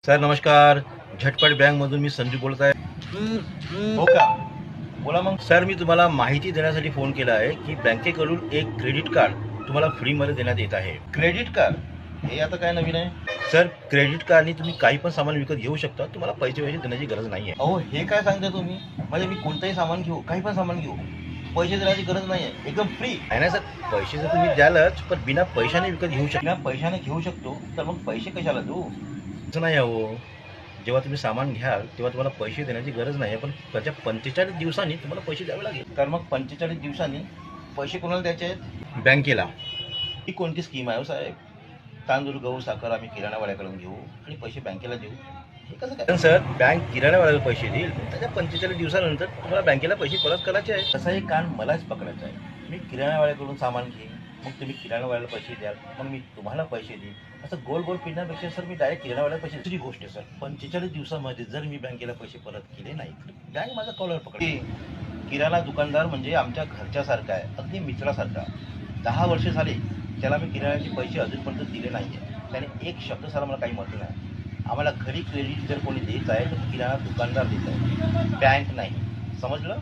Sir नमस्कार. झटपट बँकमधून मी संजू बोलत आहे. हो का? बोला मग. सर मी तुम्हाला माहिती देण्यासाठी फोन केला आहे की बँकेकडून एक क्रेडिट कार्ड तुम्हाला फ्रीमध्ये देण्यात येत आहे. क्रेडिट कार्ड हे आता काय नवीन आहे? सर क्रेडिट कार्डने तुम्ही काही पण सामान विकत घेऊ शकता. तुम्हाला पैसे देण्याची गरज नाही आहे. अहो हे काय सांगता तुम्ही? म्हणजे मी कोणतंही सामान घेऊ, काही पण सामान घेऊ, पैसे देण्याची गरज नाही आहे, एकदम फ्री आहे ना सर. पैसे जर तुम्ही द्यालच पण बिना पैशाने विकत घेऊ शकता. बिना पैशाने घेऊ शकतो तर मग पैसे कशाला देऊ? असं नाही हो. जेव्हा तुम्ही सामान घ्याल तेव्हा तुम्हाला पैसे देण्याची गरज नाही आहे, पण त्याच्या 45 दिवसांनी तुम्हाला पैसे द्यावे लागेल. तर मग 45 दिवसांनी पैसे कोणाला द्यायचे आहेत? बँकेला. ही कोणती स्कीम आहे हो साहेब? तांदूळ गहू साखर आम्ही किराणावाल्याकडून घेऊ आणि पैसे बँकेला देऊ, हे कसं काय? सर बँक किराणावाल्याला पैसे देईल, त्याच्या 45 दिवसानंतर तुम्हाला बँकेला पैसे परत करायचे आहे. तसाही कान मलाच पकडायचा आहे. मी किराणावाल्याकडून सामान घेईन, मग तुम्ही किराणावाल्याला पैसे द्याल, मग मी तुम्हाला पैसे देईन. असं गोल गोल फिरण्यापेक्षा सर मी डायरेक्ट किराणावाल्याला पैसे. दुसरी गोष्ट सर 45 दिवसामध्ये जर मी बँकेला पैसे परत केले नाही तर बँक माझा कॉलर पकडेल. किराणा दुकानदार म्हणजे आमच्या घरच्यासारखा आहे, अगदी मित्रासारखा. 10 वर्ष झाले त्याला मी किराण्याचे पैसे अजूनपर्यंत दिले नाही आहे. त्याने एक शब्द सर मला काही म्हटलं नाही. आम्हाला घरी क्रेडिट जर कोणी देत आहे तर किराणा दुकानदार देत आहे, बँक नाही. समजलं?